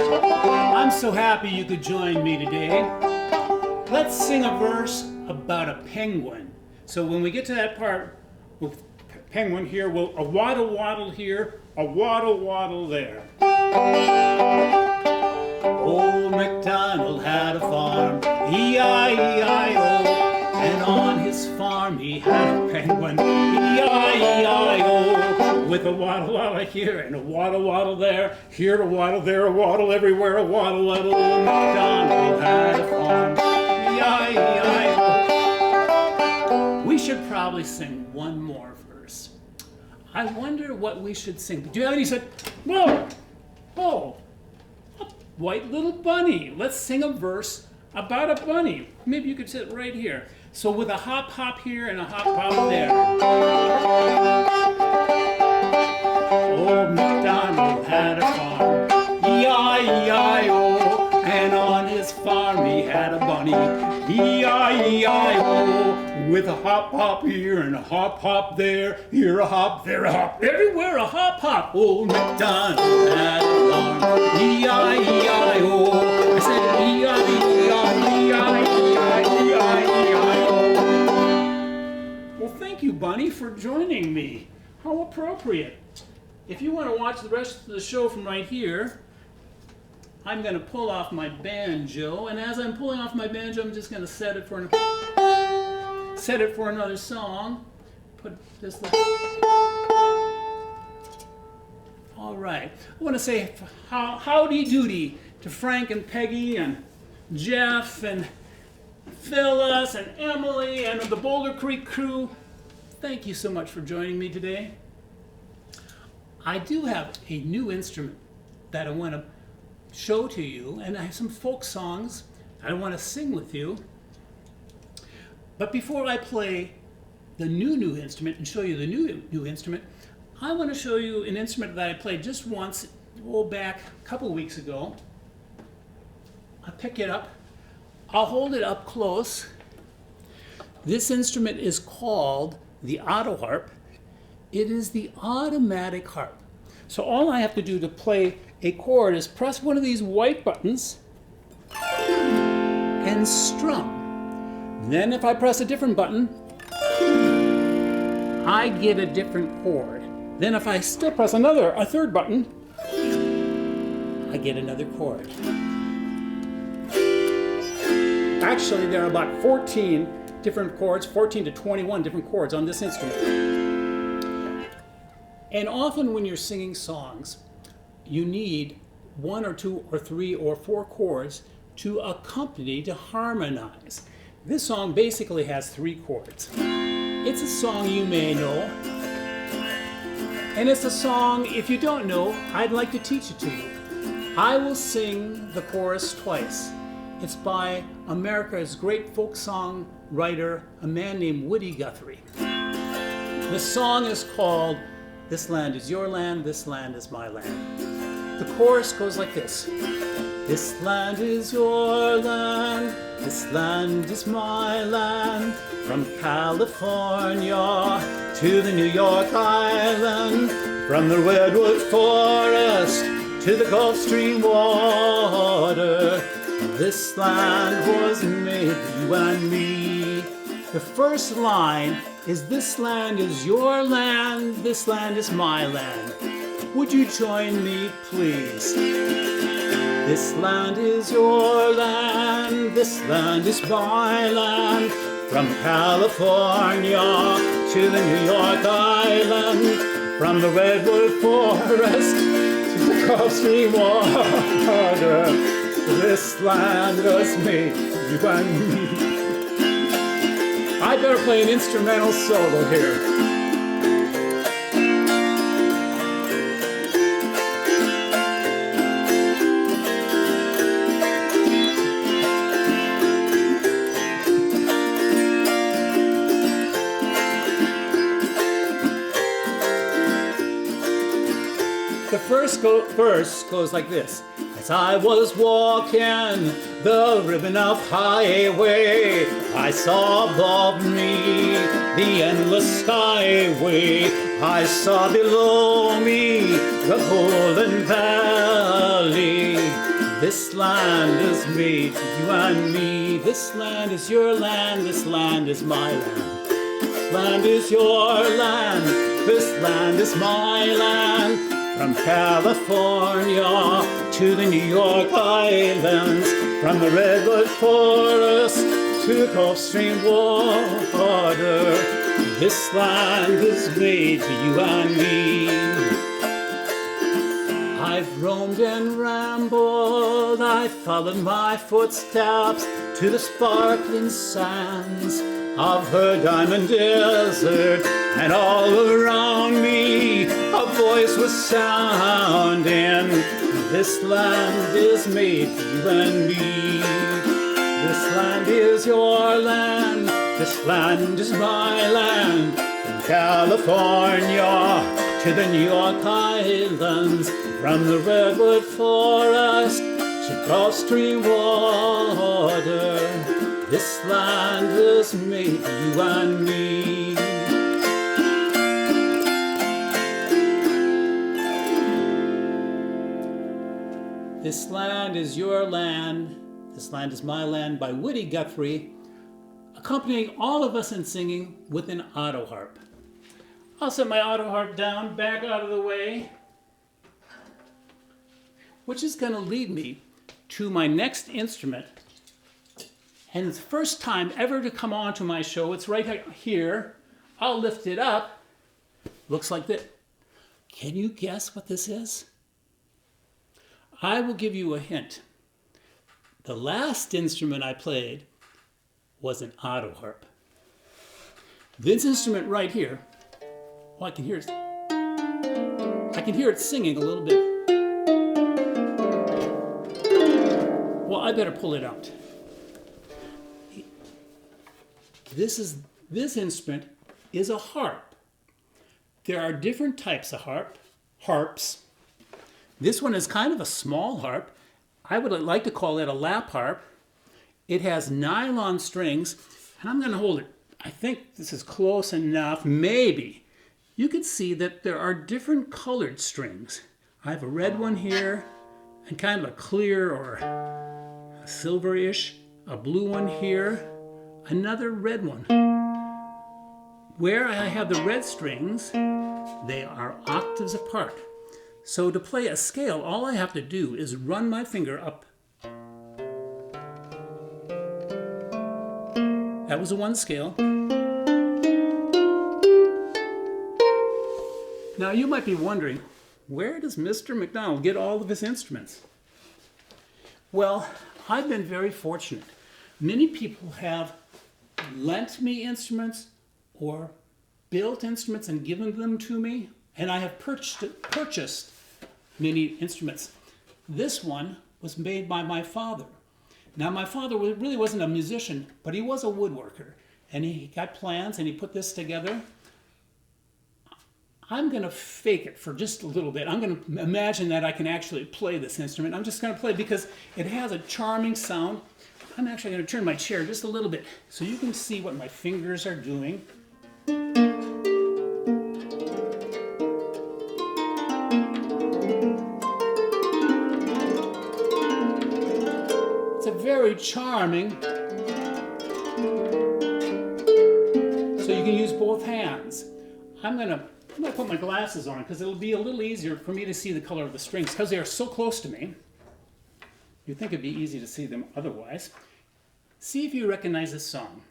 I'm so happy you could join me today. Let's sing a verse about a penguin. So when we get to that part, with penguin here, we'll a waddle waddle here, a waddle waddle there. Old MacDonald had a farm, E-I-E-I-O, and on his farm he had a penguin, E-I-E-I-O, with a waddle waddle here and a waddle waddle there, here a waddle, there a waddle, everywhere a waddle waddle. Old MacDonald had a farm, E-I-E-I-O. We should probably sing one more verse. I wonder what we should sing. Do you have any said, whoa, oh, a white little bunny. Let's sing a verse about a bunny. Maybe you could sit right here. So with a hop hop here and a hop hop there. Old MacDonald had a farm, E-I-E-I-O, and on his farm he had a bunny, E-I-E-I-O, with a hop hop here and a hop hop there, here a hop, there a hop, everywhere a hop hop. Old MacDonald had a farm, E-I-E-I-O. I said E-I-E-I-O. Well, thank you, Bunny, for joining me. How appropriate. If you want to watch the rest of the show from right here, I'm going to pull off my banjo, and as I'm pulling off my banjo, I'm just going to set it for another song. Put this. All right. I want to say howdy doody to Frank and Peggy and Jeff and Phyllis and Emily and the Boulder Creek crew. Thank you so much for joining me today. I do have a new instrument that I want to show to you, and I have some folk songs I want to sing with you. But before I play the new instrument and show you the new instrument, I want to show you an instrument that I played just once, back a couple weeks ago. I'll pick it up. I'll hold it up close. This instrument is called the Autoharp. It is the automatic harp. So all I have to do to play a chord is press one of these white buttons and strum. Then if I press a different button, I get a different chord. Then if I still press a third button, I get another chord. Actually, there are about 14 different chords, 14 to 21 different chords on this instrument. And often when you're singing songs, you need 1 or 2 or 3 or 4 chords to accompany, to harmonize. This song basically has 3 chords. It's a song you may know, and it's a song, if you don't know, I'd like to teach it to you. I will sing the chorus twice. It's by America's great folk song writer, a man named Woody Guthrie. The song is called "This Land Is Your Land, This Land Is My Land." The chorus goes like this. This land is your land, this land is my land, from California to the New York Island, from the redwood forest to the Gulf Stream water. This land was made for you and me. The first line is, this land is your land, this land is my land. Would you join me, please? This land is your land, this land is my land, from California to the New York Island, from the redwood forest to the Gulf Stream water. This land was made for you and me. I better play an instrumental solo here. The first verse goes like this. As I was walking the ribbon of highway, I saw above me the endless skyway. I saw below me the golden valley. This land is made for you and me. This land is your land, this land is my land. This land is your land, this land is my land. From California to the New York Islands, from the Redwood Forest to the Gulf Stream water, this land is made for you and me. I've roamed and rambled, I followed my footsteps to the sparkling sands of her diamond desert, and all around me a voice was sounding. This land is made for you and me. This land is your land, this land is my land. From California to the New York Islands, from the Redwood Forest to Gulf Stream water, this land is made for you and me. This land is your land, this land is my land, by Woody Guthrie, accompanying all of us in singing with an Autoharp. I'll set my Autoharp down, back out of the way, which is going to lead me to my next instrument. And it's the first time ever to come on to my show. It's right here. I'll lift it up. Looks like this. Can you guess what this is? I will give you a hint. The last instrument I played was an Autoharp. This instrument right here, well, I can hear it singing a little bit. Well, I better pull it out. This instrument is a harp. There are different types of harps. This one is kind of a small harp. I would like to call it a lap harp. It has nylon strings, and I'm going to hold it. I think this is close enough, maybe. You can see that there are different colored strings. I have a red one here, and kind of a clear or a silverish, a blue one here, another red one. Where I have the red strings, they are octaves apart. So to play a scale, all I have to do is run my finger up. That was a one scale. Now you might be wondering, where does Mr. McDonald get all of his instruments? Well, I've been very fortunate. Many people have lent me instruments or built instruments and given them to me, and I have purchased many instruments. This one was made by my father. Now, my father really wasn't a musician, but he was a woodworker, and he got plans and he put this together. I'm going to fake it for just a little bit. I'm going to imagine that I can actually play this instrument. I'm just going to play because it has a charming sound. I'm actually going to turn my chair just a little bit so you can see what my fingers are doing. It's a very charming, so you can use both hands. I'm going to put my glasses on because it'll be a little easier for me to see the color of the strings because they are so close to me. You'd think it'd be easy to see them otherwise. See if you recognize this song.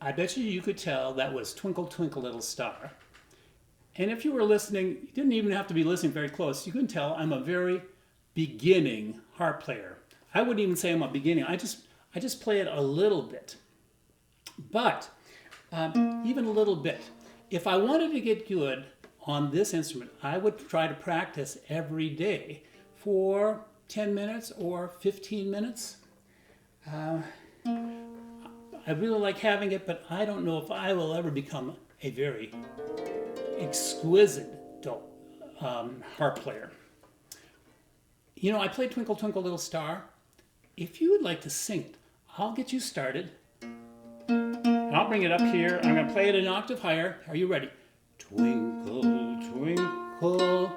I bet you could tell that was Twinkle, Twinkle, Little Star. And if you were listening, you didn't even have to be listening very close. You can tell I'm a very beginning harp player. I wouldn't even say I'm a beginning. I just play it a little bit. But even a little bit. If I wanted to get good, on this instrument. I would try to practice every day for 10 minutes or 15 minutes. I really like having it, but I don't know if I will ever become a very exquisite harp player. You know, I played Twinkle, Twinkle, Little Star. If you would like to sing it, I'll get you started. And I'll bring it up here. I'm going to play it an octave higher. Are you ready? Twinkle, twinkle.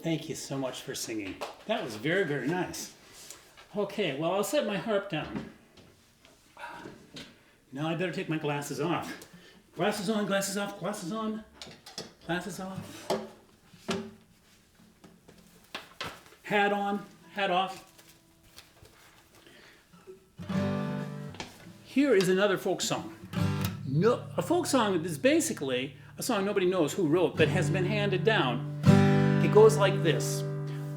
Thank you so much for singing. That was very, very nice. Okay, well, I'll set my harp down. Now I better take my glasses off. Glasses on, glasses off, glasses on, glasses off. Hat on, hat off. Here is another folk song. No, a folk song is basically a song nobody knows who wrote, but has been handed down. It goes like this.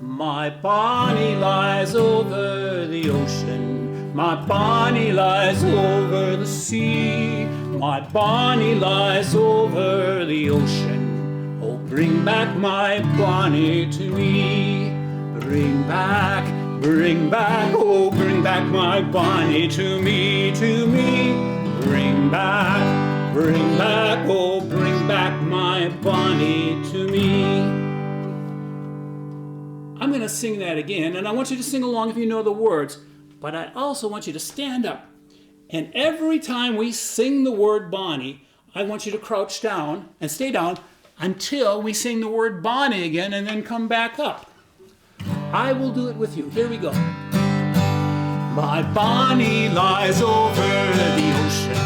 My Bonnie lies over the ocean. My Bonnie lies over the sea. My Bonnie lies over the ocean. Oh, bring back my Bonnie to me. Bring back, oh, bring back my Bonnie to me, to me. Bring back, oh, bring back my Bonnie to me. I'm going to sing that again, and I want you to sing along if you know the words, but I also want you to stand up. And every time we sing the word Bonnie, I want you to crouch down and stay down until we sing the word Bonnie again and then come back up. I will do it with you. Here we go. My Bonnie lies over the ocean.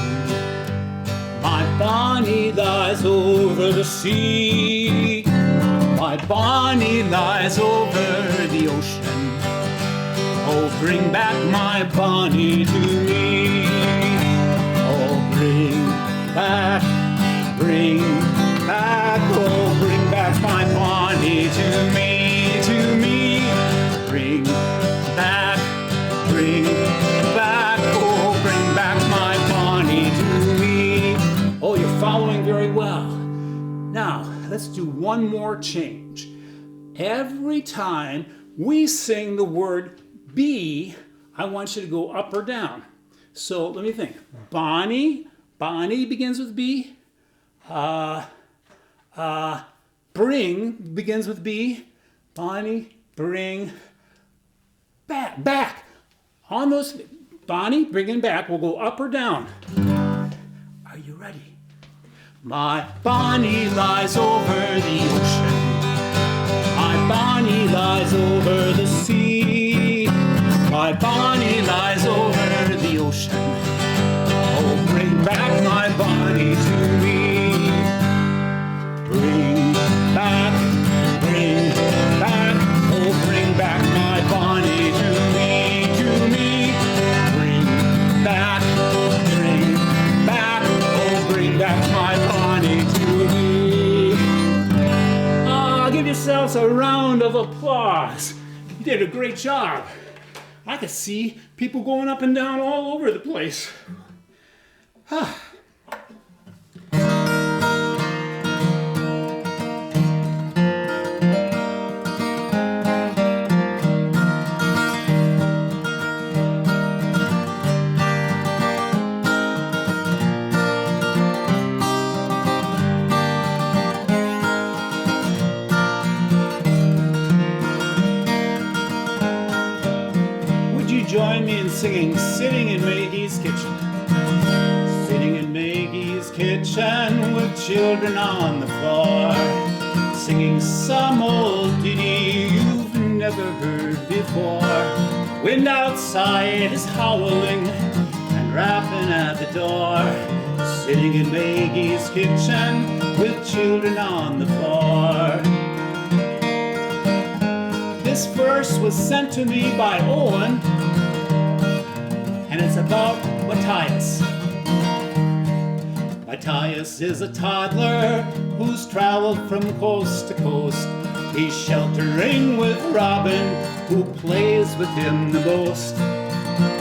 My Bonnie lies over the sea. My Bonnie lies over the ocean. Oh, bring back my Bonnie to me. Oh, bring back, oh, bring back my Bonnie to me, to me. Bring back, oh, bring back my Bonnie to me. Oh, you're following very well. Now, let's do one more change. Every time we sing the word be, I want you to go up or down. So let me think. Bonnie begins with B. Bring begins with B. Bonnie, bring, back. On those, Bonnie, bringing back, we'll go up or down. Are you ready? My Bonnie lies over the ocean. My Bonnie lies over the sea. My Bonnie lies over the ocean. Oh, bring back my Bonnie to me. Bring back, oh, bring back my Bonnie to me, to me. Bring back, oh, bring back my Bonnie to me. Give yourselves a round of applause. You did a great job. I could see people going up and down all over the place. Join me in singing Sitting in Maggie's Kitchen. Sitting in Maggie's kitchen with children on the floor, singing some old ditty you've never heard before. Wind outside is howling and rapping at the door. Sitting in Maggie's kitchen with children on the floor. This verse was sent to me by Owen, and it's about Matthias. Matthias is a toddler who's traveled from coast to coast. He's sheltering with Robin, who plays with him the most.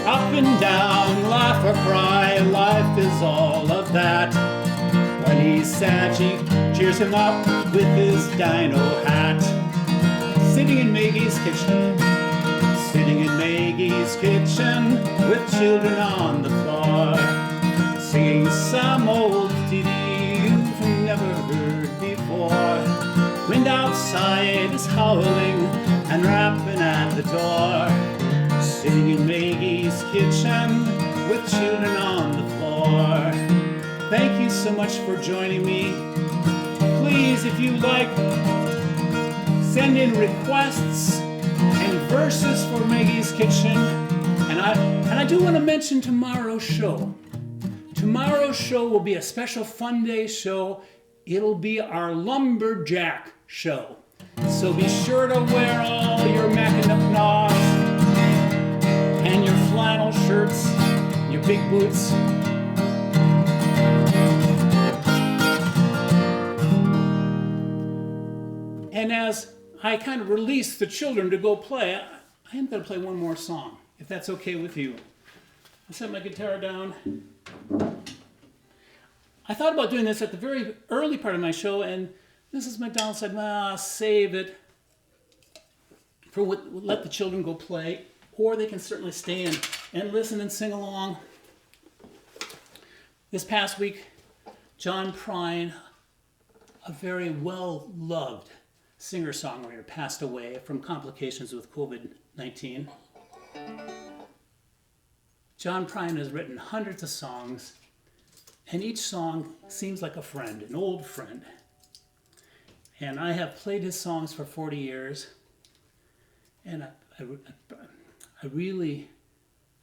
Up and down, laugh or cry, life is all of that. When he's sad, she cheers him up with his dino hat. Sitting in Maggie's kitchen, sitting in Maggie's kitchen, with children on the floor, singing some old ditty you've never heard before. Wind outside is howling and rapping at the door, sitting in Maggie's kitchen, with children on the floor. Thank you so much for joining me. Please, if you like, send in requests and verses for Maggie's Kitchen. And I do want to mention tomorrow's show. Tomorrow's show will be a special fun day show. It'll be our lumberjack show. So be sure to wear all your Mackinac and your flannel shirts, your big boots. And as I kind of release the children to go play, I am going to play one more song, if that's okay with you. I set my guitar down. I thought about doing this at the very early part of my show, and Mrs. McDonald said, "Well, save it for let the children go play, or they can certainly stay and listen and sing along." This past week, John Prine, a very well-loved singer-songwriter, passed away from complications with COVID-19. John Prine has written hundreds of songs, and each song seems like a friend, an old friend. And I have played his songs for 40 years, and I really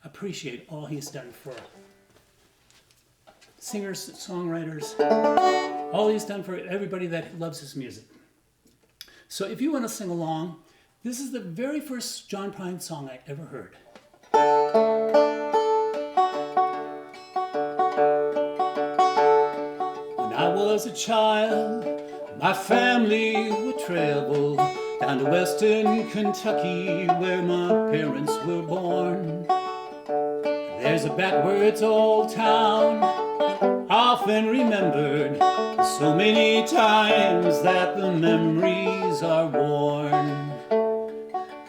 appreciate all he's done for singers, songwriters, all he's done for everybody that loves his music. So if you want to sing along, this is the very first John Prine song I ever heard. When I was a child, my family would travel down to western Kentucky, where my parents were born. There's a backwards old town, often remembered so many times that the memories are worn.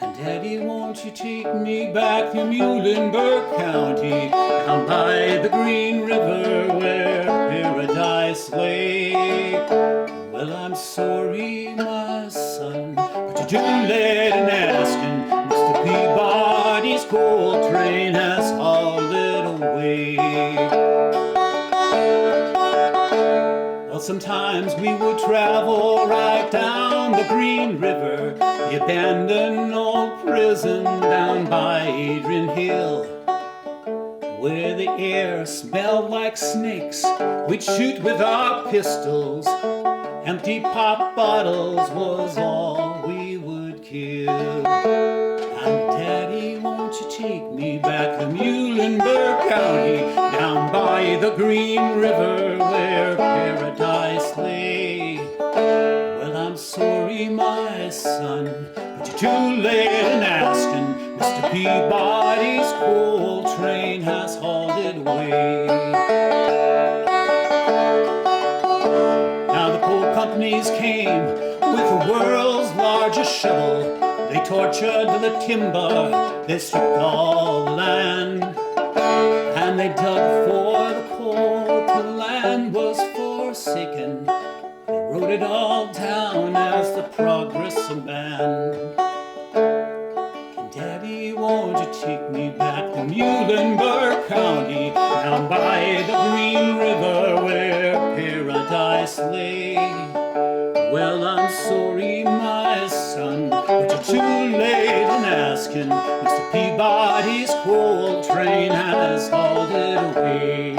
And Daddy, won't you take me back to Muhlenberg County, down by the Green River where paradise lay? Well, I'm sorry, my son, but you're too late in asking. Mr. Peabody's coal train has hauled it away. Well, sometimes we would travel right down the Green River, the abandoned old prison down by Adrian Hill, where the air smelled like snakes. We'd shoot with our pistols. Empty pop bottles was all we would kill. And Daddy, won't you take me back to Muhlenberg County, down by the Green River where paradise lay? Well, I'm sorry, my son, but you're too late in asking. Mr. Peabody's coal train has hauled it away. Companies came with the world's largest shovel. They tortured the timber, they stripped all the land, and they dug for the coal till the land was forsaken. They wrote it all down as the progress of man. And Daddy, won't you take me back to Muhlenberg County, down by the Green River where paradise lay? Well, I'm sorry, my son, but you're too late in asking. Mr. Peabody's coal train has hauled it away.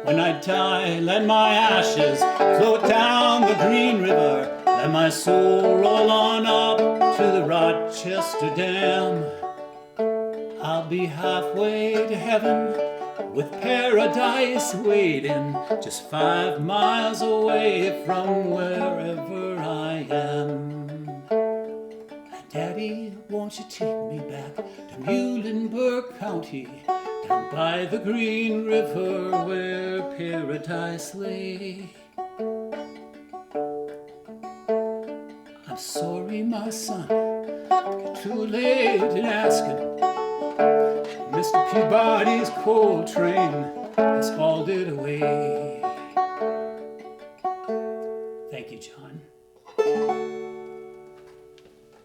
When I die, let my ashes float down the green river. Let my soul roll on up to the Rochester Dam. I'll be halfway to heaven with paradise waiting, just 5 miles away from wherever I am. Daddy, won't you take me back to Muhlenberg County, down by the green river where paradise lay? I'm sorry, my son, too late in asking. Mr. Peabody's coal train has hauled it away. Thank you, John.